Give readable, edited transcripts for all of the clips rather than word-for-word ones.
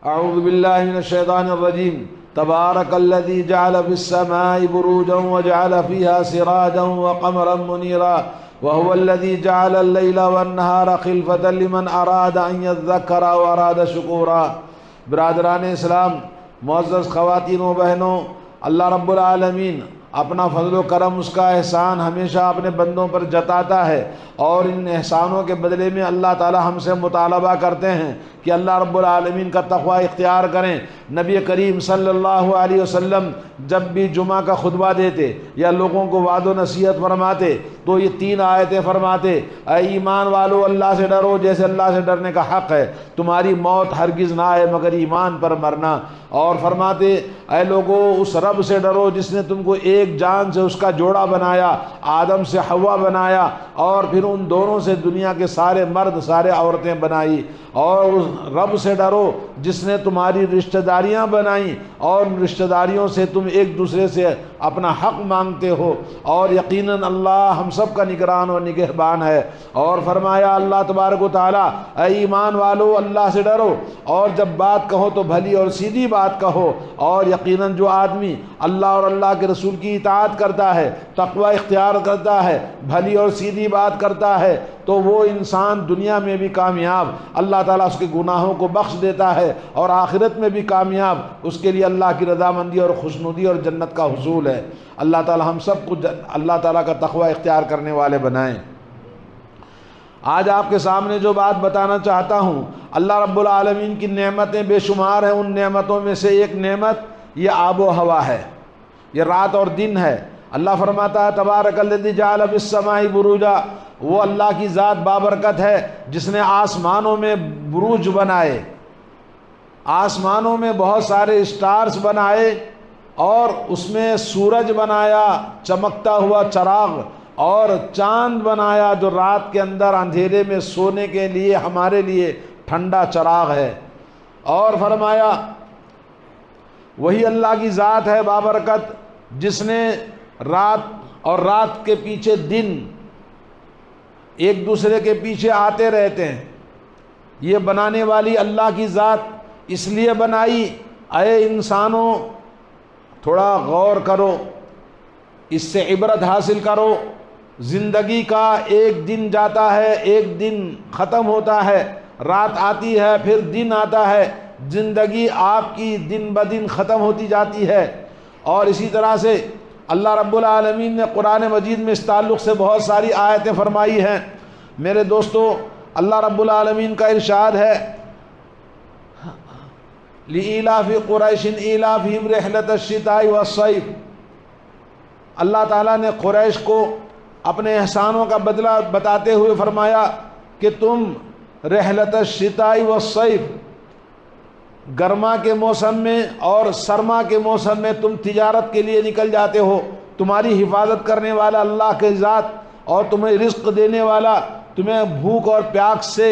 اعوذ باللہ من الشیطان الرجیم تبارک الذی جعل فی السماء بروجا وجعل فیہا سراجا وقمرا منیرا وهو الذی جعل اللیل والنہار خلفة لمن اراد ان یذکر واراد شکورا۔ برادران اسلام، معزز خواتین و بہنوں، اللہ رب العالمین اپنا فضل و کرم، اس کا احسان ہمیشہ اپنے بندوں پر جتاتا ہے، اور ان احسانوں کے بدلے میں اللہ تعالی ہم سے مطالبہ کرتے ہیں کہ اللہ رب العالمین کا تقوی اختیار کریں۔ نبی کریم صلی اللہ علیہ وسلم جب بھی جمعہ کا خطبہ دیتے یا لوگوں کو وعد و نصیحت فرماتے تو یہ 3 آیتیں فرماتے: اے ایمان والو، اللہ سے ڈرو جیسے اللہ سے ڈرنے کا حق ہے، تمہاری موت ہرگز نہ آئے مگر ایمان پر مرنا۔ اور فرماتے: اے لوگو، اس رب سے ڈرو جس نے تم کو ایک جان سے اس کا جوڑا بنایا، آدم سے حوا بنایا، اور پھر ان دونوں سے دنیا کے سارے مرد سارے عورتیں بنائی۔ اور اس رب سے ڈرو جس نے تمہاری رشتہ داریاں بنائیں، اور رشتہ داریوں سے تم ایک دوسرے سے اپنا حق مانگتے ہو، اور یقیناً اللہ ہم سب کا نگران و نگہبان ہے۔ اور فرمایا اللہ تبارک و تعالیٰ: اے ایمان والو، اللہ سے ڈرو، اور جب بات کہو تو بھلی اور سیدھی بات کہو، اور یقیناً جو آدمی اللہ اور اللہ کے رسول کی اطاعت کرتا ہے، تقوی اختیار کرتا ہے، بھلی اور سیدھی بات کرتا ہے، تو وہ انسان دنیا میں بھی کامیاب، اللہ تعالیٰ اس کے گناہوں کو بخش دیتا ہے، اور آخرت میں بھی کامیاب، اس کے لیے اللہ کی رضامندی اور خوشنودی اور جنت کا حصول ہے۔ اللہ تعالیٰ ہم سب کو اللہ تعالیٰ کا تقوی اختیار کرنے والے بنائیں۔ آج آپ کے سامنے جو بات بتانا چاہتا ہوں، اللہ رب العالمین کی نعمتیں بے شمار ہیں، ان نعمتوں میں سے ایک نعمت یہ آب و ہوا ہے، یہ رات اور دن ہے۔ اللہ فرماتا ہے: تبارک الذی جعل فی السماء بروجا، وہ اللہ کی ذات بابرکت ہے جس نے آسمانوں میں بروج بنائے، آسمانوں میں بہت سارے اسٹارز بنائے، اور اس میں سورج بنایا چمکتا ہوا چراغ، اور چاند بنایا جو رات کے اندر اندھیرے میں سونے کے لیے ہمارے لیے ٹھنڈا چراغ ہے۔ اور فرمایا وہی اللہ کی ذات ہے بابرکت جس نے رات اور رات کے پیچھے دن ایک دوسرے کے پیچھے آتے رہتے ہیں۔ یہ بنانے والی اللہ کی ذات اس لیے بنائی، اے انسانوں تھوڑا غور کرو، اس سے عبرت حاصل کرو۔ زندگی کا ایک دن جاتا ہے، ایک دن ختم ہوتا ہے، رات آتی ہے، پھر دن آتا ہے، زندگی آپ کی دن بدن ختم ہوتی جاتی ہے۔ اور اسی طرح سے اللہ رب العالمین نے قرآن مجید میں اس تعلق سے بہت ساری آیتیں فرمائی ہیں۔ میرے دوستو، اللہ رب العالمین کا ارشاد ہے: لِإِيلَافِ قُرَيْشٍ إِيلَافِهِمْ رِحْلَةَ الشِّتَاءِ وَالصَّيْفِ۔ اللہ تعالیٰ نے قریش کو اپنے احسانوں کا بدلہ بتاتے ہوئے فرمایا کہ تم رحلۃ الشتاء والصیف، گرما کے موسم میں اور سرما کے موسم میں تم تجارت کے لیے نکل جاتے ہو۔ تمہاری حفاظت کرنے والا اللہ کے ذات، اور تمہیں رزق دینے والا، تمہیں بھوک اور پیاس سے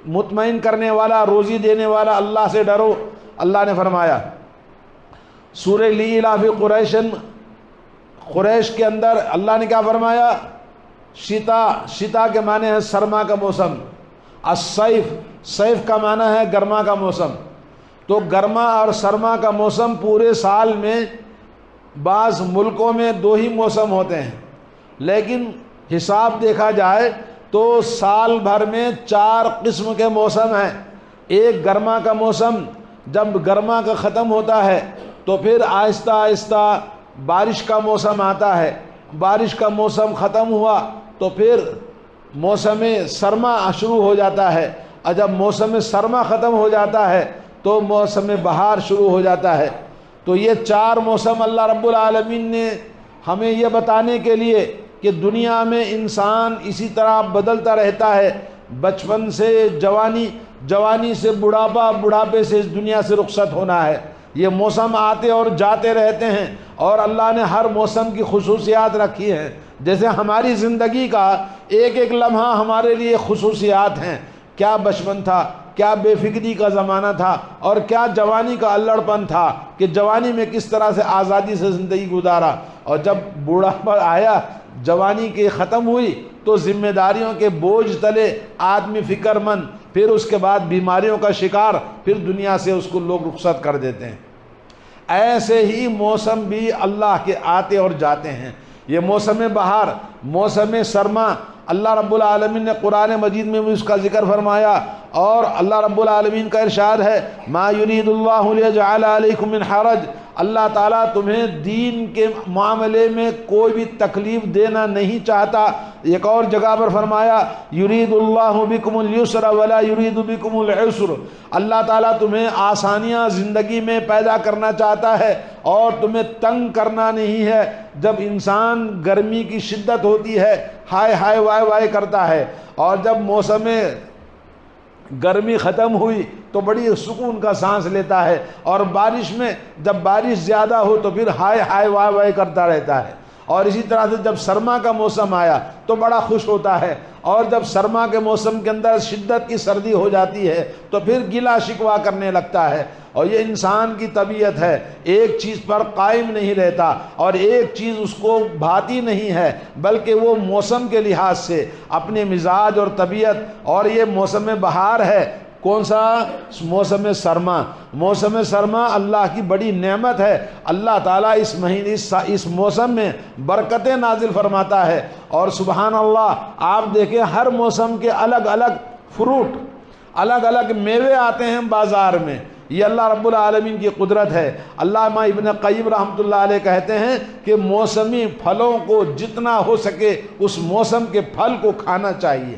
مطمئن کرنے والا، روزی دینے والا اللہ سے ڈرو۔ اللہ نے فرمایا سورہ لِإِيلَافِ قُرَيْشٍ، قریش کے اندر اللہ نے کیا فرمایا؟ شتا کے معنی ہے سرما کا موسم، الصیف، صیف کا معنی ہے گرما کا موسم۔ تو گرما اور سرما کا موسم پورے سال میں بعض ملکوں میں 2 ہی موسم ہوتے ہیں، لیکن حساب دیکھا جائے تو سال بھر میں 4 قسم کے موسم ہیں۔ ایک گرما کا موسم، جب گرما کا ختم ہوتا ہے تو پھر آہستہ آہستہ بارش کا موسم آتا ہے، بارش کا موسم ختم ہوا تو پھر موسم سرما شروع ہو جاتا ہے، اور جب موسم سرما ختم ہو جاتا ہے تو موسم بہار شروع ہو جاتا ہے۔ تو یہ 4 موسم اللہ رب العالمین نے ہمیں یہ بتانے کے لیے کہ دنیا میں انسان اسی طرح بدلتا رہتا ہے، بچپن سے جوانی، جوانی سے بڑھاپا، بڑھاپے سے اس دنیا سے رخصت ہونا ہے۔ یہ موسم آتے اور جاتے رہتے ہیں، اور اللہ نے ہر موسم کی خصوصیات رکھی ہیں۔ جیسے ہماری زندگی کا ایک ایک لمحہ ہمارے لیے خصوصیات ہیں، کیا بچپن تھا، کیا بے فکری کا زمانہ تھا، اور کیا جوانی کا اللڑپن تھا کہ جوانی میں کس طرح سے آزادی سے زندگی گزارا، اور جب بوڑھاپا آیا، جوانی کی ختم ہوئی، تو ذمہ داریوں کے بوجھ تلے آدمی فکر مند پھر اس کے بعد بیماریوں کا شکار، پھر دنیا سے اس کو لوگ رخصت کر دیتے ہیں۔ ایسے ہی موسم بھی اللہ کے آتے اور جاتے ہیں۔ یہ موسم بہار، موسم سرما، اللہ رب العالمین نے قرآن مجید میں بھی اس کا ذکر فرمایا، اور اللہ رب العالمین کا ارشاد ہے ما یرید اللہ لیجعل علیکم من حرج، اللہ تعالیٰ تمہیں دین کے معاملے میں کوئی بھی تکلیف دینا نہیں چاہتا۔ ایک اور جگہ پر فرمایا یرید اللہ بکم اليسر ولا یرید بکم العسر، اللہ تعالیٰ تمہیں آسانیاں زندگی میں پیدا کرنا چاہتا ہے اور تمہیں تنگ کرنا نہیں ہے۔ جب انسان گرمی کی شدت ہوتی ہے ہائے ہائے وائے وائے کرتا ہے، اور جب موسم گرمی ختم ہوئی تو بڑی سکون کا سانس لیتا ہے، اور بارش میں جب بارش زیادہ ہو تو پھر ہائے ہائے وائے وائے کرتا رہتا ہے۔ اور اسی طرح سے جب سرما کا موسم آیا تو بڑا خوش ہوتا ہے، اور جب سرما کے موسم کے اندر شدت کی سردی ہو جاتی ہے تو پھر گلا شکوہ کرنے لگتا ہے۔ اور یہ انسان کی طبیعت ہے، ایک چیز پر قائم نہیں رہتا اور ایک چیز اس کو بھاتی نہیں ہے، بلکہ وہ موسم کے لحاظ سے اپنے مزاج اور طبیعت، اور یہ موسم بہار ہے۔ کون سا؟ موسم سرما۔ موسم سرما اللہ کی بڑی نعمت ہے۔ اللہ تعالیٰ اس مہینے اس موسم میں برکتیں نازل فرماتا ہے، اور سبحان اللہ آپ دیکھیں ہر موسم کے الگ الگ فروٹ، الگ الگ میوے آتے ہیں بازار میں۔ یہ اللہ رب العالمین کی قدرت ہے۔ علامہ ابن قیم رحمۃ اللہ علیہ کہتے ہیں کہ موسمی پھلوں کو جتنا ہو سکے اس موسم کے پھل کو کھانا چاہیے،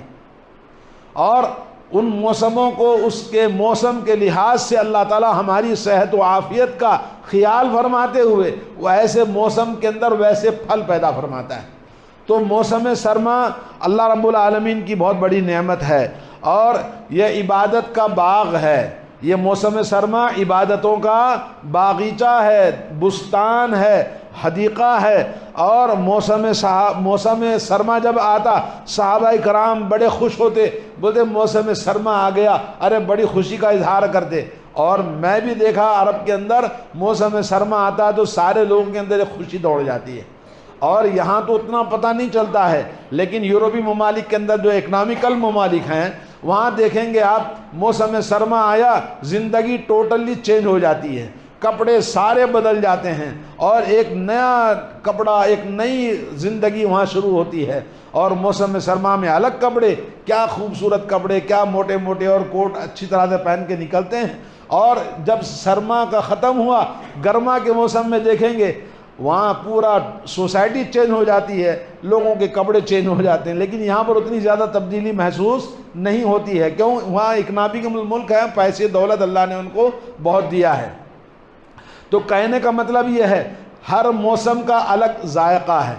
اور ان موسموں کو اس کے موسم کے لحاظ سے اللہ تعالیٰ ہماری صحت و عافیت کا خیال فرماتے ہوئے وہ ایسے موسم کے اندر ویسے پھل پیدا فرماتا ہے۔ تو موسم سرما اللہ رب العالمین کی بہت بڑی نعمت ہے، اور یہ عبادت کا باغ ہے۔ یہ موسم سرما عبادتوں کا باغیچہ ہے، بستان ہے، حدیقہ ہے۔ اور موسم سرما جب آتا صحابہ کرام بڑے خوش ہوتے، بولتے موسم سرما آ گیا، ارے بڑی خوشی کا اظہار کرتے۔ اور میں بھی دیکھا عرب کے اندر موسم سرما آتا ہے تو سارے لوگوں کے اندر ایک خوشی دوڑ جاتی ہے۔ اور یہاں تو اتنا پتہ نہیں چلتا ہے، لیکن یورپی ممالک کے اندر جو اکنامیکل ممالک ہیں وہاں دیکھیں گے آپ موسم سرما آیا زندگی ٹوٹلی چینج ہو جاتی ہے، کپڑے سارے بدل جاتے ہیں، اور ایک نیا کپڑا، ایک نئی زندگی وہاں شروع ہوتی ہے۔ اور موسم سرما میں الگ کپڑے، کیا خوبصورت کپڑے، کیا موٹے موٹے، اور کوٹ اچھی طرح سے پہن کے نکلتے ہیں۔ اور جب سرما کا ختم ہوا گرما کے موسم میں دیکھیں گے وہاں پورا سوسائٹی چینج ہو جاتی ہے، لوگوں کے کپڑے چینج ہو جاتے ہیں، لیکن یہاں پر اتنی زیادہ تبدیلی محسوس نہیں ہوتی ہے۔ کیوں؟ وہاں اکنامی ملک ہے، پیسے دولت اللہ نے ان کو بہت دیا ہے۔ تو کہنے کا مطلب یہ ہے ہر موسم کا الگ ذائقہ ہے،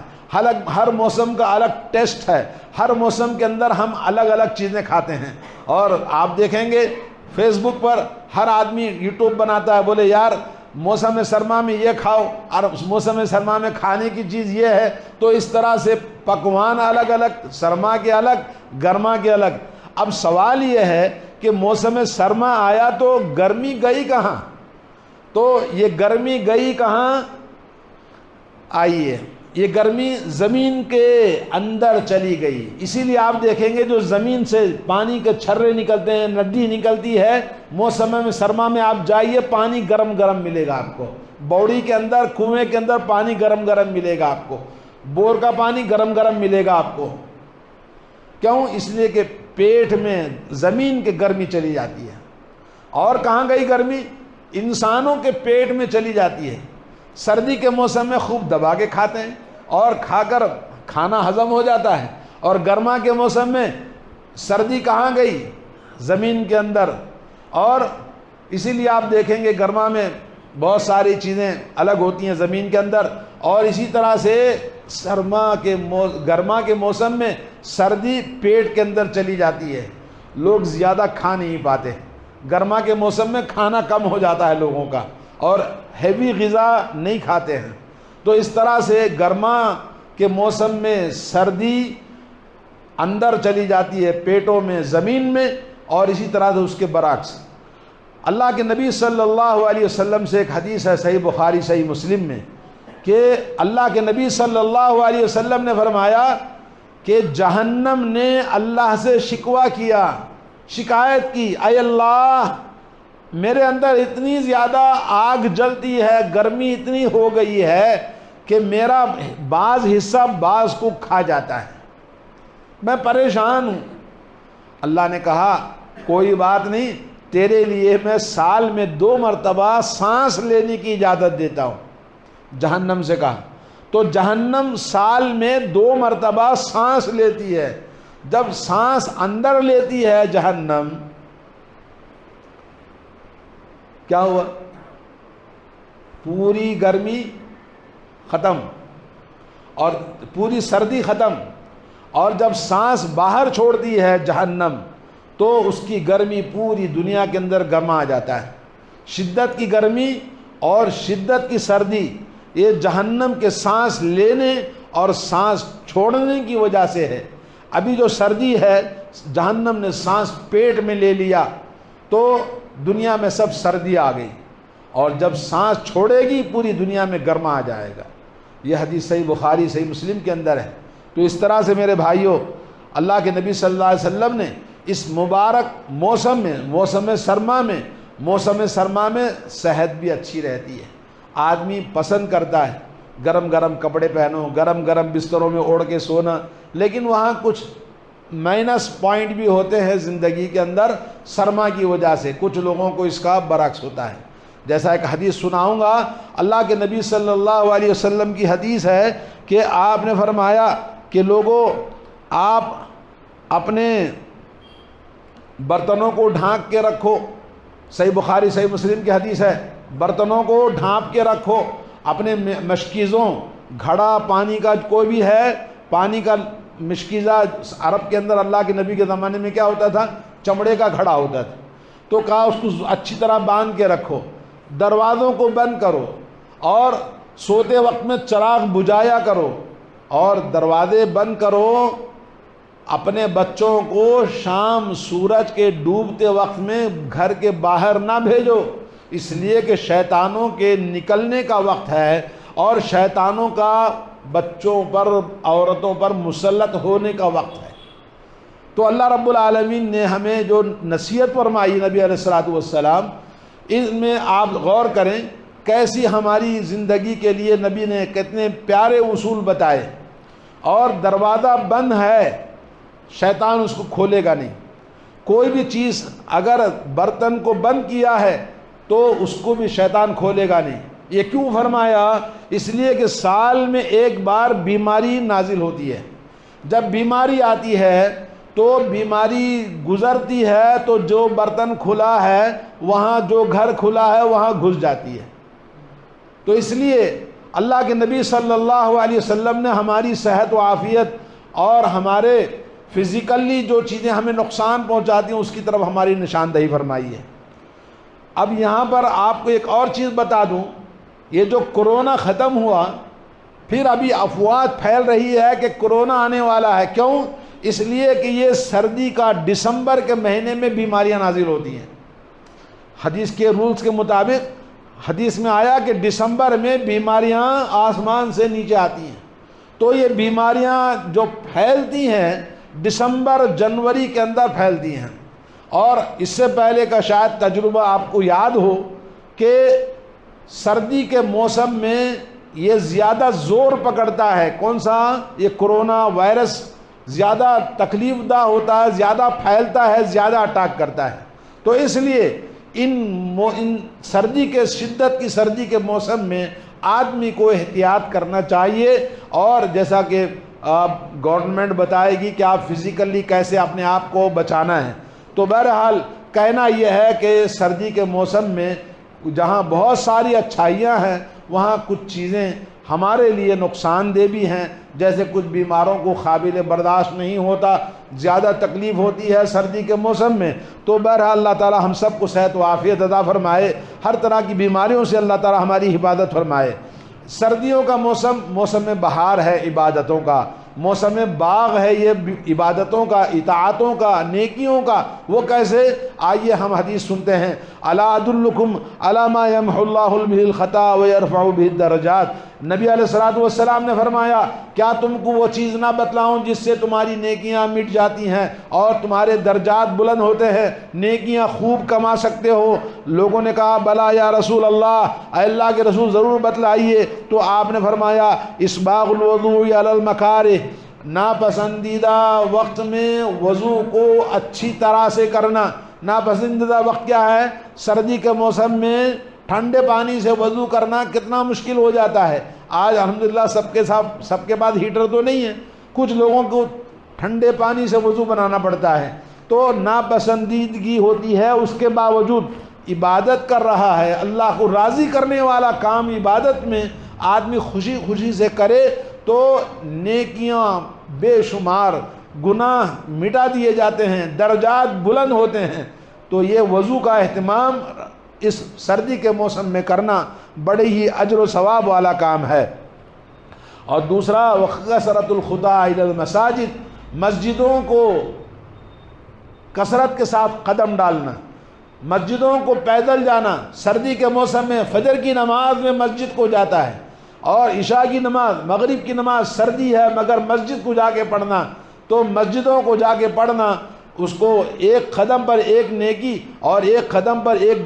ہر موسم کا الگ ٹیسٹ ہے، ہر موسم کے اندر ہم الگ الگ چیزیں کھاتے ہیں۔ اور آپ دیکھیں گے فیس بک پر ہر آدمی یوٹیوب بناتا ہے، بولے یار موسم سرما میں یہ کھاؤ، اور موسم سرما میں کھانے کی چیز یہ ہے، تو اس طرح سے پکوان الگ الگ، سرما کے الگ، گرما کے الگ۔ اب سوال یہ ہے کہ موسم سرما آیا تو گرمی گئی کہاں؟ تو یہ گرمی گئی کہاں؟ آئیے، یہ گرمی زمین کے اندر چلی گئی۔ اسی لیے آپ دیکھیں گے جو زمین سے پانی کے چھرے نکلتے ہیں، ندی نکلتی ہے، موسم میں سرما میں آپ جائیے پانی گرم گرم ملے گا آپ کو، باوڑی کے اندر، کنویں کے اندر پانی گرم گرم ملے گا آپ کو، بور کا پانی گرم گرم ملے گا آپ کو۔ کیوں؟ اس لیے کہ پیٹ میں زمین کے گرمی چلی جاتی ہے۔ اور کہاں گئی گرمی؟ انسانوں کے پیٹ میں چلی جاتی ہے۔ سردی کے موسم میں خوب دبا کے کھاتے ہیں اور کھا کر کھانا ہضم ہو جاتا ہے، اور گرما کے موسم میں سردی کہاں گئی؟ زمین کے اندر۔ اور اسی لیے آپ دیکھیں گے گرما میں بہت ساری چیزیں الگ ہوتی ہیں زمین کے اندر، اور اسی طرح سے گرما کے موسم میں سردی پیٹ کے اندر چلی جاتی ہے، لوگ زیادہ کھا نہیں پاتے۔ گرما کے موسم میں کھانا کم ہو جاتا ہے لوگوں کا، اور ہیوی غذا نہیں کھاتے ہیں۔ تو اس طرح سے گرما کے موسم میں سردی اندر چلی جاتی ہے پیٹوں میں، زمین میں، اور اسی طرح سے اس کے برعکس۔ اللہ کے نبی صلی اللہ علیہ وسلم سے ایک حدیث ہے صحیح بخاری صحیح مسلم میں کہ اللہ کے نبی صلی اللہ علیہ وسلم نے فرمایا کہ جہنم نے اللہ سے شکوہ کیا شکایت کی، اے اللہ میرے اندر اتنی زیادہ آگ جلتی ہے، گرمی اتنی ہو گئی ہے کہ میرا بعض حصہ بعض کو کھا جاتا ہے، میں پریشان ہوں۔ اللہ نے کہا کوئی بات نہیں، تیرے لیے میں سال میں 2 مرتبہ سانس لینے کی اجازت دیتا ہوں۔ جہنم سے کہا تو جہنم سال میں 2 مرتبہ سانس لیتی ہے۔ جب سانس اندر لیتی ہے جہنم، کیا ہوا؟ پوری گرمی ختم اور پوری سردی ختم، اور جب سانس باہر چھوڑتی ہے جہنم تو اس کی گرمی پوری دنیا کے اندر گرما جاتا ہے۔ شدت کی گرمی اور شدت کی سردی یہ جہنم کے سانس لینے اور سانس چھوڑنے کی وجہ سے ہے۔ ابھی جو سردی ہے جہنم نے سانس پیٹ میں لے لیا تو دنیا میں سب سردی آ گئی، اور جب سانس چھوڑے گی پوری دنیا میں گرما آ جائے گا۔ یہ حدیث صحیح بخاری صحیح مسلم کے اندر ہے۔ تو اس طرح سے میرے بھائیوں، اللہ کے نبی صلی اللہ علیہ وسلم نے اس مبارک موسم میں، موسم سرما میں صحت بھی اچھی رہتی ہے۔ آدمی پسند کرتا ہے گرم گرم کپڑے پہنو، گرم گرم بستروں میں اوڑھ کے سونا، لیکن وہاں کچھ مائنس پوائنٹ بھی ہوتے ہیں زندگی کے اندر سرما کی وجہ سے۔ کچھ لوگوں کو اس کا برعکس ہوتا ہے۔ جیسا ایک حدیث سناؤں گا، اللہ کے نبی صلی اللہ علیہ وسلم کی حدیث ہے کہ آپ نے فرمایا کہ لوگوں، آپ اپنے برتنوں کو ڈھانک کے رکھو۔ صحیح بخاری صحیح مسلم کی حدیث ہے، برتنوں کو ڈھانپ کے رکھو، اپنے مشکیزوں، گھڑا پانی کا کوئی بھی ہے، پانی کا مشکیزہ عرب کے اندر اللہ کے نبی کے زمانے میں کیا ہوتا تھا؟ چمڑے کا گھڑا ہوتا تھا۔ تو کہا اس کو اچھی طرح باندھ کے رکھو، دروازوں کو بند کرو، اور سوتے وقت میں چراغ بجھایا کرو، اور دروازے بند کرو۔ اپنے بچوں کو شام سورج کے ڈوبتے وقت میں گھر کے باہر نہ بھیجو، اس لیے کہ شیطانوں کے نکلنے کا وقت ہے، اور شیطانوں کا بچوں پر، عورتوں پر مسلط ہونے کا وقت ہے۔ تو اللہ رب العالمین نے ہمیں جو نصیحت فرمائی نبی علیہ الصلوۃ والسلام، اس میں آپ غور کریں کیسی ہماری زندگی کے لیے نبی نے کتنے پیارے اصول بتائے۔ اور دروازہ بند ہے، شیطان اس کو کھولے گا نہیں۔ کوئی بھی چیز اگر برتن کو بند کیا ہے تو اس کو بھی شیطان کھولے گا نہیں۔ یہ کیوں فرمایا؟ اس لیے کہ سال میں ایک بار بیماری نازل ہوتی ہے۔ جب بیماری آتی ہے تو بیماری گزرتی ہے تو جو برتن کھلا ہے وہاں، جو گھر کھلا ہے وہاں گھس جاتی ہے۔ تو اس لیے اللہ کے نبی صلی اللہ علیہ وسلم نے ہماری صحت و عافیت اور ہمارے فزیکلی جو چیزیں ہمیں نقصان پہنچاتی ہیں اس کی طرف ہماری نشاندہی فرمائی ہے۔ اب یہاں پر آپ کو ایک اور چیز بتا دوں، یہ جو کرونا ختم ہوا، پھر ابھی افواہ پھیل رہی ہے کہ کرونا آنے والا ہے۔ کیوں؟ اس لیے کہ یہ سردی کا دسمبر کے مہینے میں بیماریاں نازل ہوتی ہیں۔ حدیث کے رولز کے مطابق حدیث میں آیا کہ دسمبر میں بیماریاں آسمان سے نیچے آتی ہیں۔ تو یہ بیماریاں جو پھیلتی ہیں دسمبر جنوری کے اندر پھیلتی ہیں۔ اور اس سے پہلے کا شاید تجربہ آپ کو یاد ہو کہ سردی کے موسم میں یہ زیادہ زور پکڑتا ہے۔ کون سا؟ یہ کرونا وائرس زیادہ تکلیف دہ ہوتا ہے، زیادہ پھیلتا ہے، زیادہ اٹیک کرتا ہے۔ تو اس لیے ان سردی کے، شدت کی سردی کے موسم میں آدمی کو احتیاط کرنا چاہیے، اور جیسا کہ گورنمنٹ بتائے گی کہ آپ فزیکلی کیسے اپنے آپ کو بچانا ہے۔ تو بہرحال کہنا یہ ہے کہ سردی کے موسم میں جہاں بہت ساری اچھائیاں ہیں وہاں کچھ چیزیں ہمارے لیے نقصان دہ بھی ہیں، جیسے کچھ بیماروں کو قابل برداشت نہیں ہوتا، زیادہ تکلیف ہوتی ہے سردی کے موسم میں۔ تو بہرحال اللہ تعالی ہم سب کو صحت و عافیت عطا فرمائے، ہر طرح کی بیماریوں سے اللہ تعالی ہماری حفاظت فرمائے۔ سردیوں کا موسم، موسم بہار ہے عبادتوں کا، موسم باغ ہے یہ عبادتوں کا، اطاعتوں کا، نیکیوں کا۔ وہ کیسے؟ آئیے ہم حدیث سنتے ہیں۔ الا ادلکم علی ما یمحو اللہ بہ الخطا ویرفع بہ الدرجات۔ نبی علیہ الصلوۃ والسلام نے فرمایا کیا تم کو وہ چیز نہ بتلاؤں جس سے تمہاری نیکیاں مٹ جاتی ہیں اور تمہارے درجات بلند ہوتے ہیں، نیکیاں خوب کما سکتے ہو؟ لوگوں نے کہا بلا یا رسول اللہ، اے اللہ کے رسول ضرور بتلائیے۔ تو آپ نے فرمایا اسباغ الوضوء علی المکارہ، ناپسندیدہ وقت میں وضو کو اچھی طرح سے کرنا۔ ناپسندیدہ وقت کیا ہے؟ سردی کے موسم میں ٹھنڈے پانی سے وضو کرنا کتنا مشکل ہو جاتا ہے۔ آج الحمدللہ سب کے پاس ہیٹر تو نہیں ہے، کچھ لوگوں کو ٹھنڈے پانی سے وضو بنانا پڑتا ہے، تو ناپسندیدگی ہوتی ہے۔ اس کے باوجود عبادت کر رہا ہے، اللہ کو راضی کرنے والا کام عبادت میں آدمی خوشی خوشی سے کرے تو نیکیاں بے شمار، گناہ مٹا دیے جاتے ہیں، درجات بلند ہوتے ہیں۔ تو یہ وضو کا اہتمام اس سردی کے موسم میں کرنا بڑے ہی اجر و ثواب والا کام ہے۔ اور دوسرا وکثرۃ الخطیٰ الی المساجد، مسجدوں کو کثرت کے ساتھ قدم ڈالنا، مسجدوں کو پیدل جانا۔ سردی کے موسم میں فجر کی نماز میں مسجد کو جاتا ہے، اور عشاء کی نماز، مغرب کی نماز، سردی ہے مگر مسجد کو جا کے پڑھنا، تو مسجدوں کو جا کے پڑھنا، اس کو ایک قدم پر ایک نیکی اور ایک قدم پر ایک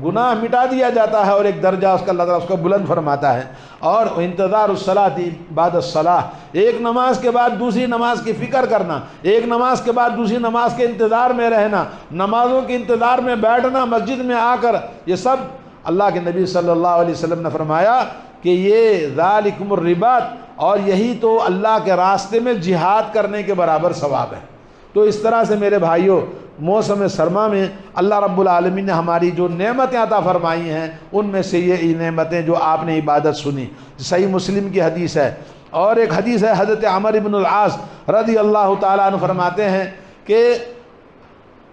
گناہ مٹا دیا جاتا ہے، اور ایک درجہ اس کا اللہ تعالیٰ اس کو بلند فرماتا ہے۔ اور انتظار الصلاۃ بعد الصلاۃ، ایک نماز کے بعد دوسری نماز کی فکر کرنا، ایک نماز کے بعد دوسری نماز کے انتظار میں رہنا، نمازوں کے انتظار میں بیٹھنا مسجد میں آ کر، یہ سب اللہ کے نبی صلی اللہ علیہ وسلم نے فرمایا کہ یہ ذالکم الرباط، اور یہی تو اللہ کے راستے میں جہاد کرنے کے برابر ثواب ہے۔ تو اس طرح سے میرے بھائیوں، موسم سرما میں اللہ رب العالمین نے ہماری جو نعمتیں عطا فرمائی ہیں، ان میں سے یہ نعمتیں جو آپ نے عبادت سنی، صحیح مسلم کی حدیث ہے۔ اور ایک حدیث ہے، حضرت عمر بن العاص رضی اللہ تعالیٰ عنہ فرماتے ہیں کہ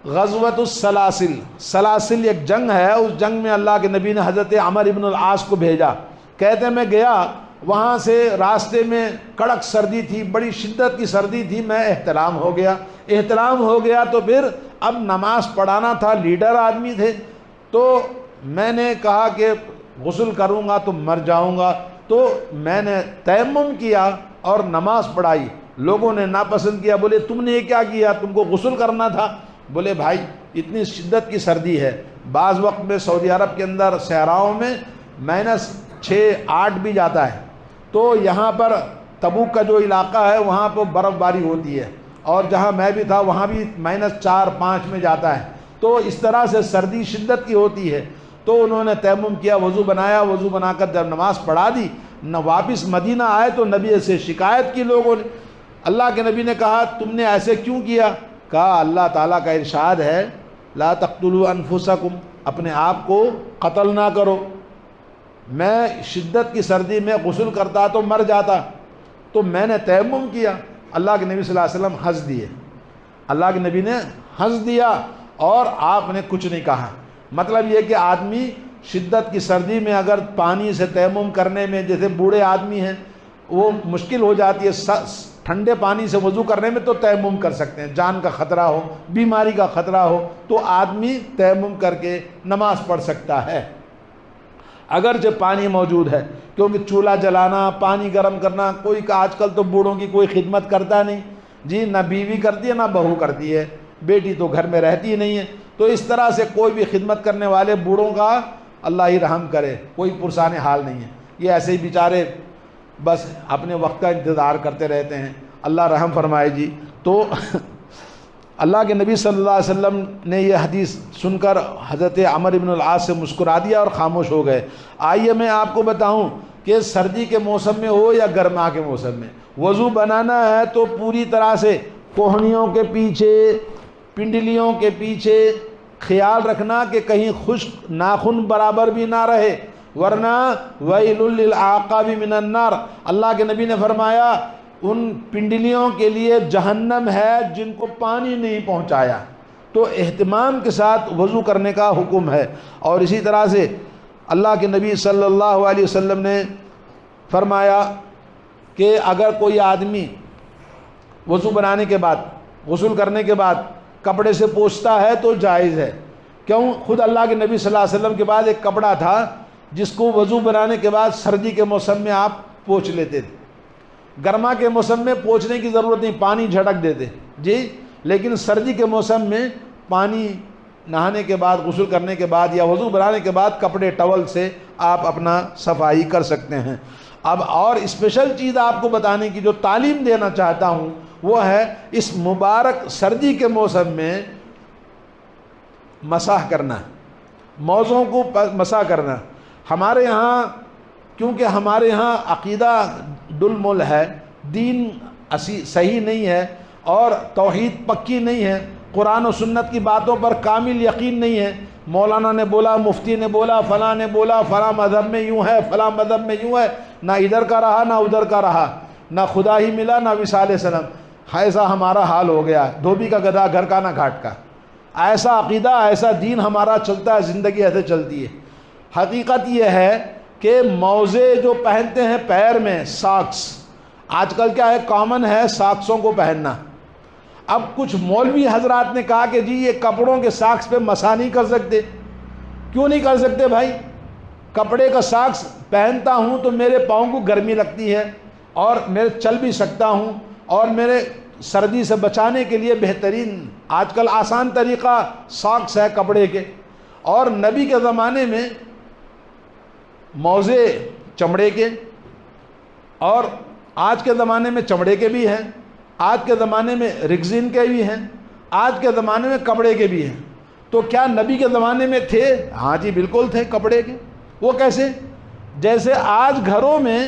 غزوۃ السلاسل، سلاسل ایک جنگ ہے، اس جنگ میں اللہ کے نبی نے حضرت عمر بن العاص کو بھیجا۔ کہتے ہیں میں گیا، وہاں سے راستے میں کڑک سردی تھی، بڑی شدت کی سردی تھی، میں احتلام ہو گیا تو پھر اب نماز پڑھانا تھا، لیڈر آدمی تھے، تو میں نے کہا کہ غسل کروں گا تو مر جاؤں گا، تو میں نے تیمم کیا اور نماز پڑھائی۔ لوگوں نے ناپسند کیا، بولے تم نے یہ کیا کیا، تم کو غسل کرنا تھا۔ بولے بھائی اتنی شدت کی سردی ہے، بعض وقت میں سعودی عرب کے اندر صحراؤں میں -6-8 بھی جاتا ہے، تو یہاں پر تبوک کا جو علاقہ ہے وہاں پہ برف باری ہوتی ہے، اور جہاں میں بھی تھا وہاں بھی -4-5 میں جاتا ہے، تو اس طرح سے سردی شدت کی ہوتی ہے۔ تو انہوں نے تیمم کیا، وضو بنایا، وضو بنا کر جب نماز پڑھا دی، نہ واپس مدینہ آئے تو نبی سے شکایت کی لوگوں نے۔ اللہ کے نبی نے کہا تم نے ایسے کیوں کیا؟ کہا اللہ تعالیٰ کا ارشاد ہے لا تقتلوا انفسکم، اپنے آپ کو قتل نہ کرو۔ میں شدت کی سردی میں غسل کرتا تو مر جاتا، تو میں نے تیمم کیا۔ اللہ کے نبی صلی اللہ علیہ وسلم ہنس دیے، اللہ کے نبی نے ہنس دیا اور آپ نے کچھ نہیں کہا۔ مطلب یہ کہ آدمی شدت کی سردی میں اگر پانی سے تیمم کرنے میں، جیسے بوڑھے آدمی ہیں وہ مشکل ہو جاتی ہے، ٹھنڈے پانی سے وضو کرنے میں تو تیمم کر سکتے ہیں، جان کا خطرہ ہو، بیماری کا خطرہ ہو تو آدمی تیمم کر کے نماز پڑھ سکتا ہے، اگرچہ پانی موجود ہے۔ کیونکہ چولہا جلانا، پانی گرم کرنا، کوئی آج کل تو بوڑھوں کی کوئی خدمت کرتا نہیں جی، نہ بیوی کرتی ہے نہ بہو کرتی ہے، بیٹی تو گھر میں رہتی ہی نہیں ہے، تو اس طرح سے کوئی بھی خدمت کرنے والے بوڑھوں کا اللہ ہی رحم کرے، کوئی پرسان حال نہیں ہے، یہ ایسے ہی بیچارے بس اپنے وقت کا انتظار کرتے رہتے ہیں، اللہ رحم فرمائے جی۔ تو اللہ کے نبی صلی اللہ علیہ وسلم نے یہ حدیث سن کر حضرت عمر بن العاص سے مسکرا دیا اور خاموش ہو گئے۔ آئیے میں آپ کو بتاؤں کہ سردی کے موسم میں ہو یا گرما کے موسم میں، وضو بنانا ہے تو پوری طرح سے کوہنیوں کے پیچھے، پنڈلیوں کے پیچھے خیال رکھنا کہ کہیں خشک ناخن برابر بھی نہ رہے، ورنہ ویل للعقاب من النار، اللہ کے نبی نے فرمایا ان پنڈلیوں کے لیے جہنم ہے جن کو پانی نہیں پہنچایا۔ تو اہتمام کے ساتھ وضو کرنے کا حکم ہے۔ اور اسی طرح سے اللہ کے نبی صلی اللہ علیہ وسلم نے فرمایا کہ اگر کوئی آدمی وضو بنانے کے بعد، غسل کرنے کے بعد کپڑے سے پوچھتا ہے تو جائز ہے۔ کیوں؟ خود اللہ کے نبی صلی اللہ علیہ وسلم کے بعد ایک کپڑا تھا جس کو وضو بنانے کے بعد سردی کے موسم میں آپ پوچھ لیتے تھے، گرما کے موسم میں پوچھنے کی ضرورت نہیں، پانی جھٹک دیتے جی، لیکن سردی کے موسم میں پانی نہانے کے بعد، غسل کرنے کے بعد یا وضو بنانے کے بعد کپڑے ٹاول سے آپ اپنا صفائی کر سکتے ہیں۔ اب اور اسپیشل چیز آپ کو بتانے کی جو تعلیم دینا چاہتا ہوں وہ ہے اس مبارک سردی کے موسم میں مسح کرنا، موزوں کو مسح کرنا۔ ہمارے ہاں کیونکہ ہمارے ہاں عقیدہ ڈلمل ہے، دین صحیح نہیں ہے اور توحید پکی نہیں ہے، قرآن و سنت کی باتوں پر کامل یقین نہیں ہے، مولانا نے بولا، مفتی نے بولا، فلاں نے بولا، فلاں مذہب میں یوں ہے، فلاں مذہب میں یوں ہے، نہ ادھر کا رہا نہ ادھر کا رہا، نہ خدا ہی ملا نہ وصال سلام، ایسا ہمارا حال ہو گیا، دھوبی کا گدھا گھر کا نہ گھاٹ کا، ایسا عقیدہ ایسا دین ہمارا چلتا ہے، زندگی ایسے چلتی ہے۔ حقیقت یہ ہے کہ موزے جو پہنتے ہیں پیر میں، ساکس، آج کل کیا ہے، کامن ہے ساکسوں کو پہننا۔ اب کچھ مولوی حضرات نے کہا کہ جی یہ کپڑوں کے ساکس پہ مسح نہیں کر سکتے۔ کیوں نہیں کر سکتے بھائی؟ کپڑے کا ساکس پہنتا ہوں تو میرے پاؤں کو گرمی لگتی ہے اور میں چل بھی سکتا ہوں، اور میرے سردی سے بچانے کے لیے بہترین آج کل آسان طریقہ ساکس ہے کپڑے کے۔ اور نبی کے زمانے میں موزے چمڑے کے، اور آج کے زمانے میں چمڑے کے بھی ہیں، آج کے زمانے میں ریگزین کے بھی ہیں، آج کے زمانے میں کپڑے کے بھی ہیں۔ تو کیا نبی کے زمانے میں تھے؟ ہاں جی بالکل تھے کپڑے کے۔ وہ کیسے؟ جیسے آج گھروں میں،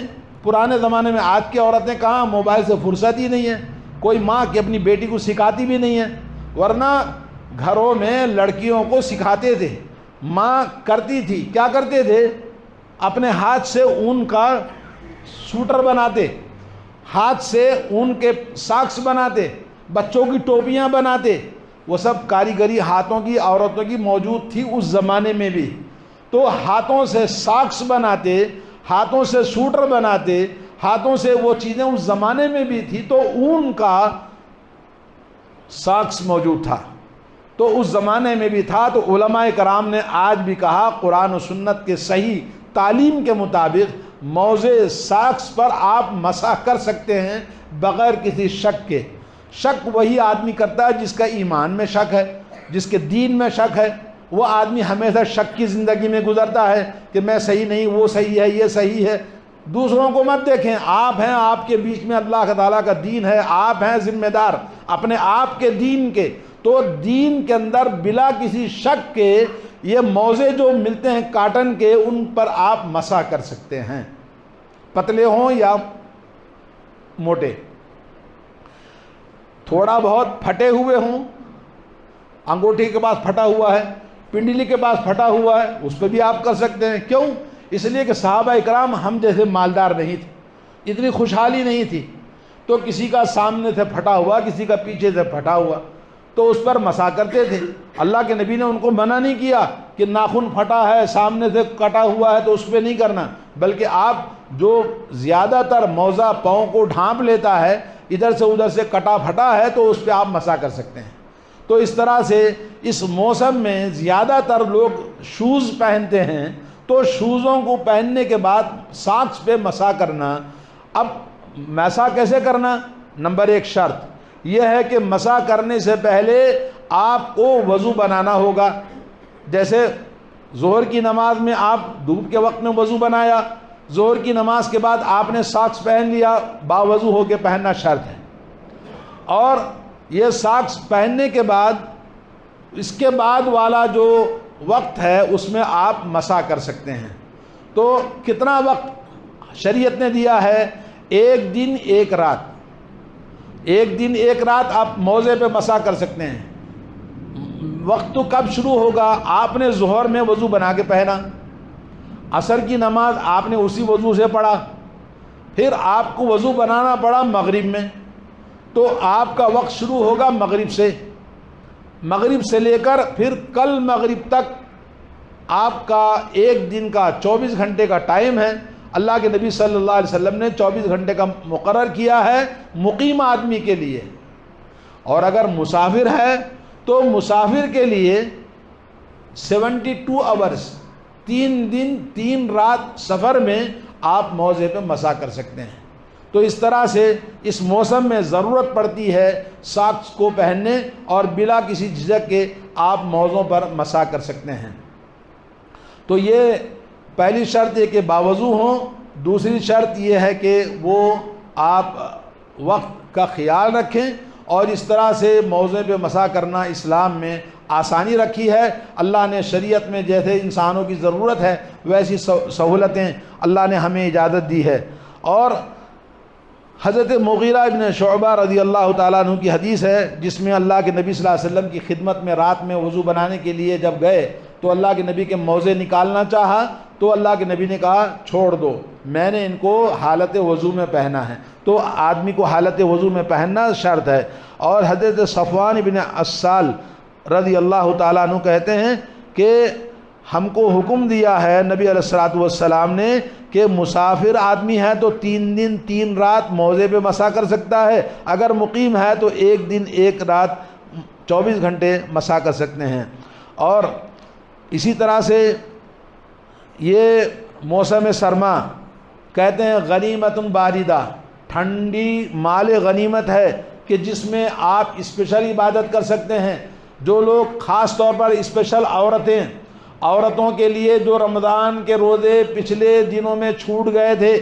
پرانے زمانے میں آج کی عورتیں کہاں، موبائل سے فرصت ہی نہیں ہے، کوئی ماں کی اپنی بیٹی کو سکھاتی بھی نہیں ہے، ورنہ گھروں میں لڑکیوں کو سکھاتے تھے، ماں کرتی تھی، کیا کرتے تھے، اپنے ہاتھ سے اون کا سوٹر بناتے، ہاتھ سے اون کے ساکس بناتے، بچوں کی ٹوپیاں بناتے، وہ سب کاریگری ہاتھوں کی عورتوں کی موجود تھی اس زمانے میں بھی۔ تو ہاتھوں سے ساکس بناتے، ہاتھوں سے سوٹر بناتے، ہاتھوں سے وہ چیزیں اس زمانے میں بھی تھی، تو اون کا ساکس موجود تھا، تو اس زمانے میں بھی تھا۔ تو علماء کرام نے آج بھی کہا قرآن و سنت کے صحیح تعلیم کے مطابق موزے ساکس پر آپ مسح کر سکتے ہیں بغیر کسی شک کے۔ شک وہی آدمی کرتا ہے جس کا ایمان میں شک ہے، جس کے دین میں شک ہے، وہ آدمی ہمیشہ شک کی زندگی میں گزرتا ہے کہ میں صحیح نہیں، وہ صحیح ہے، یہ صحیح ہے۔ دوسروں کو مت دیکھیں، آپ ہیں، آپ کے بیچ میں اللہ تعالیٰ کا دین ہے، آپ ہیں ذمہ دار اپنے آپ کے دین کے۔ تو دین کے اندر بلا کسی شک کے یہ موزے جو ملتے ہیں کاٹن کے، ان پر آپ مسح کر سکتے ہیں، پتلے ہوں یا موٹے، تھوڑا بہت پھٹے ہوئے ہوں، انگوٹھی کے پاس پھٹا ہوا ہے، پنڈلی کے پاس پھٹا ہوا ہے، اس پہ بھی آپ کر سکتے ہیں۔ کیوں؟ اس لیے کہ صحابہ اکرام ہم جیسے مالدار نہیں تھے، اتنی خوشحالی نہیں تھی، تو کسی کا سامنے سے پھٹا ہوا، کسی کا پیچھے سے پھٹا ہوا، تو اس پر مسح کرتے تھے۔ اللہ کے نبی نے ان کو منع نہیں کیا کہ ناخن پھٹا ہے، سامنے سے کٹا ہوا ہے تو اس پہ نہیں کرنا، بلکہ آپ جو زیادہ تر موزہ پاؤں کو ڈھانپ لیتا ہے، ادھر سے ادھر سے کٹا پھٹا ہے، تو اس پہ آپ مسح کر سکتے ہیں۔ تو اس طرح سے اس موسم میں زیادہ تر لوگ شوز پہنتے ہیں، تو شوزوں کو پہننے کے بعد ساکس پہ مسح کرنا۔ اب مسح کیسے کرنا؟ نمبر ایک شرط یہ ہے کہ مسح کرنے سے پہلے آپ کو وضو بنانا ہوگا۔ جیسے ظہر کی نماز میں آپ دھوپ کے وقت میں وضو بنایا، ظہر کی نماز کے بعد آپ نے ساکس پہن لیا، باوضو ہو کے پہننا شرط ہے۔ اور یہ ساکس پہننے کے بعد اس کے بعد والا جو وقت ہے اس میں آپ مسح کر سکتے ہیں۔ تو کتنا وقت شریعت نے دیا ہے؟ 1 دن 1 رات، 1 دن 1 رات آپ موزے پہ مسح کر سکتے ہیں۔ وقت تو کب شروع ہوگا؟ آپ نے ظہر میں وضو بنا کے پہنا، عصر کی نماز آپ نے اسی وضو سے پڑھا، پھر آپ کو وضو بنانا پڑا مغرب میں، تو آپ کا وقت شروع ہوگا مغرب سے، مغرب سے لے کر پھر کل مغرب تک آپ کا 1 دن کا 24 گھنٹے کا ٹائم ہے۔ اللہ کے نبی صلی اللہ علیہ وسلم نے 24 گھنٹے کا مقرر کیا ہے مقیم آدمی کے لیے، اور اگر مسافر ہے تو مسافر کے لیے 72 آورز، 3 دن 3 رات سفر میں آپ موضع پہ مسح کر سکتے ہیں۔ تو اس طرح سے اس موسم میں ضرورت پڑتی ہے ساکس کو پہننے اور بلا کسی جھجک کے آپ موضوع پر مسح کر سکتے ہیں۔ تو یہ پہلی شرط یہ کہ باوضو ہوں، دوسری شرط یہ ہے کہ وہ آپ وقت کا خیال رکھیں، اور اس طرح سے موضوع پہ مسح کرنا اسلام میں آسانی رکھی ہے۔ اللہ نے شریعت میں جیسے انسانوں کی ضرورت ہے ویسی سہولتیں اللہ نے ہمیں اجازت دی ہے۔ اور حضرت مغیرہ ابن شعبہ رضی اللہ تعالیٰ عنہ کی حدیث ہے جس میں اللہ کے نبی صلی اللہ علیہ وسلم کی خدمت میں رات میں وضو بنانے کے لیے جب گئے تو اللہ کے نبی کے موزے نکالنا چاہا تو اللہ کے نبی نے کہا چھوڑ دو، میں نے ان کو حالت وضو میں پہنا ہے۔ تو آدمی کو حالت وضو میں پہننا شرط ہے۔ اور حضرت صفوان بن عسال رضی اللہ تعالیٰ عنہ کہتے ہیں کہ ہم کو حکم دیا ہے نبی علیہ الصلوۃ والسلام نے کہ مسافر آدمی ہے تو 3 دن 3 رات موضع پہ مسح کر سکتا ہے، اگر مقیم ہے تو 1 دن 1 رات 24 گھنٹے مسح کر سکتے ہیں۔ اور اسی طرح سے یہ موسم سرما کہتے ہیں غنیمت باردہ، ٹھنڈی مال غنیمت ہے کہ جس میں آپ اسپیشل عبادت کر سکتے ہیں۔ جو لوگ خاص طور پر اسپیشل عورتوں کے لیے جو رمضان کے روزے پچھلے دنوں میں چھوٹ گئے تھے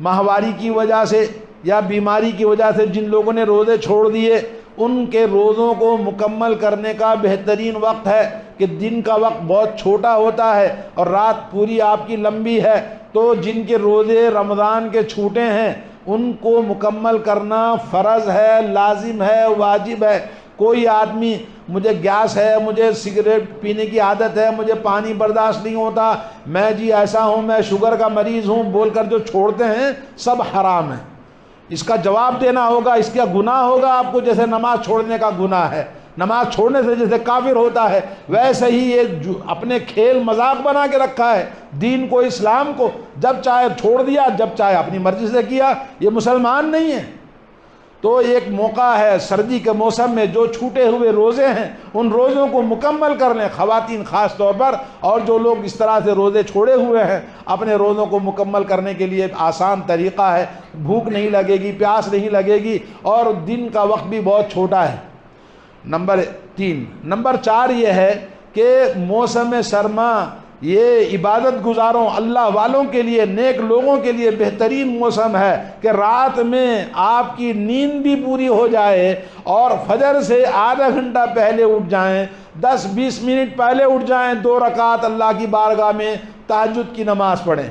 ماہواری کی وجہ سے یا بیماری کی وجہ سے، جن لوگوں نے روزے چھوڑ دیے ان کے روزوں کو مکمل کرنے کا بہترین وقت ہے کہ دن کا وقت بہت چھوٹا ہوتا ہے اور رات پوری آپ کی لمبی ہے۔ تو جن کے روزے رمضان کے چھوٹے ہیں ان کو مکمل کرنا فرض ہے، لازم ہے، واجب ہے۔ کوئی آدمی مجھے گیس ہے، مجھے سگریٹ پینے کی عادت ہے، مجھے پانی برداشت نہیں ہوتا، میں جی ایسا ہوں، میں شوگر کا مریض ہوں بول کر جو چھوڑتے ہیں سب حرام ہے۔ اس کا جواب دینا ہوگا، اس کا گناہ ہوگا آپ کو، جیسے نماز چھوڑنے کا گناہ ہے۔ نماز چھوڑنے سے جیسے کافر ہوتا ہے ویسے ہی یہ اپنے کھیل مذاق بنا کے رکھا ہے دین کو، اسلام کو، جب چاہے چھوڑ دیا، جب چاہے اپنی مرضی سے کیا، یہ مسلمان نہیں ہے۔ تو ایک موقع ہے سردی کے موسم میں جو چھوٹے ہوئے روزے ہیں ان روزوں کو مکمل کر لیں، خواتین خاص طور پر، اور جو لوگ اس طرح سے روزے چھوڑے ہوئے ہیں اپنے روزوں کو مکمل کرنے کے لیے آسان طریقہ ہے، بھوک نہیں لگے گی، پیاس نہیں لگے گی، اور دن کا وقت بھی بہت چھوٹا ہے۔ نمبر 3۔ نمبر 4 یہ ہے کہ موسم سرما یہ عبادت گزاروں اللہ والوں کے لیے، نیک لوگوں کے لیے بہترین موسم ہے کہ رات میں آپ کی نیند بھی پوری ہو جائے اور فجر سے آدھا گھنٹہ پہلے اٹھ جائیں، 10-20 منٹ پہلے اٹھ جائیں، 2 رکعت اللہ کی بارگاہ میں تہجد کی نماز پڑھیں۔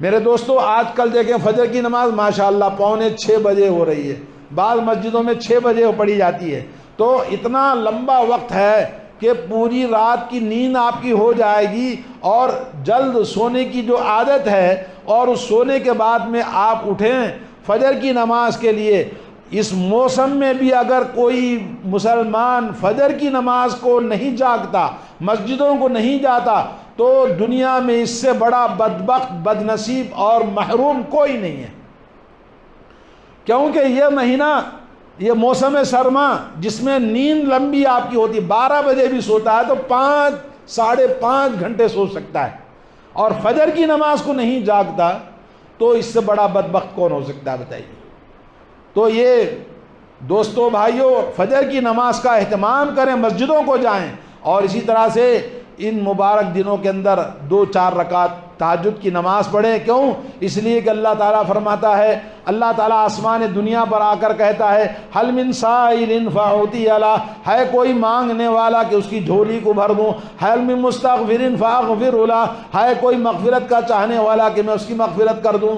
میرے دوستو آج کل دیکھیں فجر کی نماز ماشاءاللہ 5:45 بجے ہو رہی ہے، بعض مسجدوں میں 6 بجے پڑھی جاتی ہے۔ تو اتنا لمبا وقت ہے کہ پوری رات کی نیند آپ کی ہو جائے گی، اور جلد سونے کی جو عادت ہے اور اس سونے کے بعد میں آپ اٹھیں فجر کی نماز کے لیے۔ اس موسم میں بھی اگر کوئی مسلمان فجر کی نماز کو نہیں جاگتا، مسجدوں کو نہیں جاتا، تو دنیا میں اس سے بڑا بدبخت، بدنصیب اور محروم کوئی نہیں ہے۔ کیونکہ یہ مہینہ، یہ موسم سرما جس میں نیند لمبی آپ کی ہوتی، 12 بجے بھی سوتا ہے تو 5-5.5 گھنٹے سو سکتا ہے، اور فجر کی نماز کو نہیں جاگتا تو اس سے بڑا بدبخت کون ہو سکتا ہے بتائیے۔ تو یہ دوستو بھائیوں فجر کی نماز کا اہتمام کریں، مسجدوں کو جائیں، اور اسی طرح سے ان مبارک دنوں کے اندر 2-4 رکعت تہجد کی نماز پڑھیں۔ کیوں؟ اس لیے کہ اللہ تعالیٰ فرماتا ہے، اللہ تعالیٰ آسمان دنیا پر آ کر کہتا ہے حل من سائل فاعطی له، ہے کوئی مانگنے والا کہ اس کی جھولی کو بھر دوں، حل من مستغفر فاغفر له، ہے کوئی مغفرت کا چاہنے والا کہ میں اس کی مغفرت کر دوں۔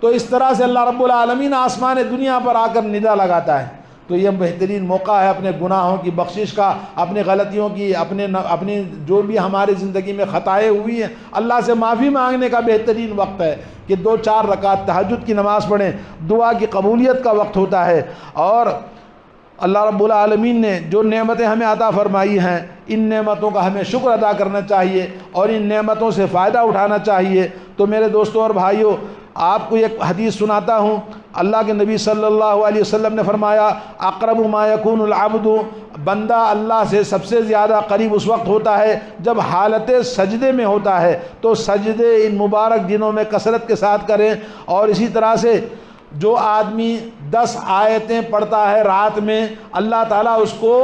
تو اس طرح سے اللہ رب العالمین آسمان دنیا پر آ کر ندا لگاتا ہے۔ تو یہ بہترین موقع ہے اپنے گناہوں کی بخشش کا، اپنی غلطیوں کی، اپنی جو بھی ہماری زندگی میں خطائیں ہوئی ہیں اللہ سے معافی مانگنے کا بہترین وقت ہے کہ 2-4 رکعت تہجد کی نماز پڑھیں۔ دعا کی قبولیت کا وقت ہوتا ہے، اور اللہ رب العالمین نے جو نعمتیں ہمیں عطا فرمائی ہیں ان نعمتوں کا ہمیں شکر ادا کرنا چاہیے اور ان نعمتوں سے فائدہ اٹھانا چاہیے۔ تو میرے دوستوں اور بھائیوں، آپ کو ایک حدیث سناتا ہوں، اللہ کے نبی صلی اللہ علیہ وسلم نے فرمایا اقرب ما یکون العبد، بندہ اللہ سے سب سے زیادہ قریب اس وقت ہوتا ہے جب حالت سجدے میں ہوتا ہے، تو سجدے ان مبارک دنوں میں کثرت کے ساتھ کریں۔ اور اسی طرح سے جو آدمی 10 آیتیں پڑھتا ہے رات میں، اللہ تعالیٰ اس کو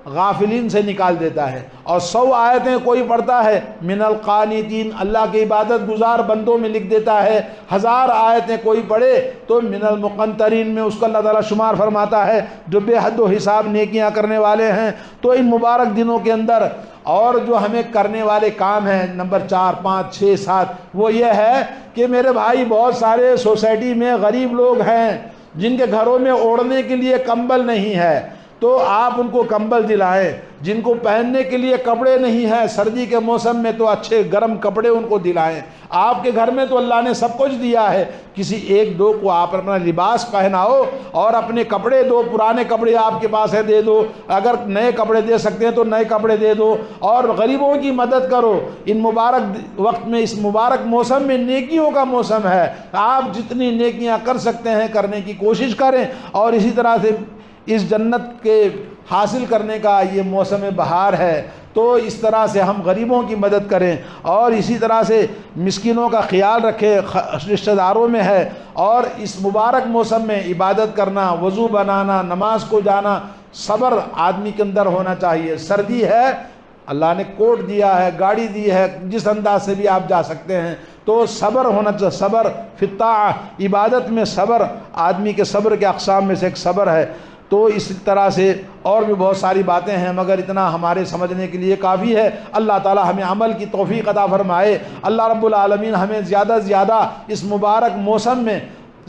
غافلین سے نکال دیتا ہے، اور 100 آیتیں کوئی پڑھتا ہے من القانتین، اللہ کے عبادت گزار بندوں میں لکھ دیتا ہے، 1000 آیتیں کوئی پڑھے تو من المقنطرین میں اس کو اللہ تعالیٰ شمار فرماتا ہے، جو بے حد و حساب نیکیاں کرنے والے ہیں۔ تو ان مبارک دنوں کے اندر اور جو ہمیں کرنے والے کام ہیں نمبر 4 5 6 7، وہ یہ ہے کہ میرے بھائی بہت سارے سوسائٹی میں غریب لوگ ہیں جن کے گھروں میں اوڑھنے کے لیے کمبل نہیں ہے، تو آپ ان کو کمبل دلائیں۔ جن کو پہننے کے لیے کپڑے نہیں ہیں سردی کے موسم میں، تو اچھے گرم کپڑے ان کو دلائیں۔ آپ کے گھر میں تو اللہ نے سب کچھ دیا ہے، کسی ایک دو کو آپ اپنا لباس پہناؤ اور اپنے کپڑے دو، پرانے کپڑے آپ کے پاس ہے دے دو، اگر نئے کپڑے دے سکتے ہیں تو نئے کپڑے دے دو، اور غریبوں کی مدد کرو۔ ان مبارک وقت میں، اس مبارک موسم میں نیکیوں کا موسم ہے، آپ جتنی نیکیاں کر سکتے ہیں کرنے کی کوشش کریں، اور اسی طرح سے اس جنت کے حاصل کرنے کا یہ موسم بہار ہے، تو اس طرح سے ہم غریبوں کی مدد کریں، اور اسی طرح سے مسکینوں کا خیال رکھیں، رشتہ داروں میں ہے۔ اور اس مبارک موسم میں عبادت کرنا، وضو بنانا، نماز کو جانا، صبر آدمی کے اندر ہونا چاہیے۔ سردی ہے، اللہ نے کوٹ دیا ہے، گاڑی دی ہے، جس انداز سے بھی آپ جا سکتے ہیں، تو صبر ہونا چاہیے۔ صبر فی الطاعہ، عبادت میں صبر آدمی کے صبر کے اقسام میں سے ایک صبر ہے۔ تو اس طرح سے اور بھی بہت ساری باتیں ہیں، مگر اتنا ہمارے سمجھنے کے لیے کافی ہے۔ اللہ تعالی ہمیں عمل کی توفیق عطا فرمائے۔ اللہ رب العالمین ہمیں زیادہ سے زیادہ اس مبارک موسم میں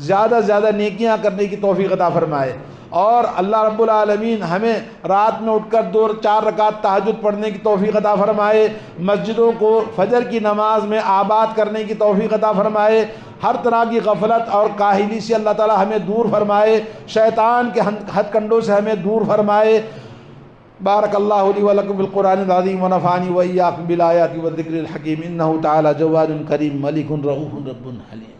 زیادہ سے زیادہ نیکیاں کرنے کی توفیق عطا فرمائے، اور اللہ رب العالمین ہمیں رات میں اٹھ کر 2-4 رکعت تہجد پڑھنے کی توفیق عطا فرمائے، مسجدوں کو فجر کی نماز میں آباد کرنے کی توفیق عطا فرمائے، ہر طرح کی غفلت اور کاہلی سے اللہ تعالی ہمیں دور فرمائے، شیطان کے ہتھ کنڈوں سے ہمیں دور فرمائے۔ بارک اللہ لی و لکم بالقرآن العظیم ونفعنی و ایاکم بالآیات والذکر الحکیم، انہ تعالی جواد کریم ملک رؤوف رب حلیم۔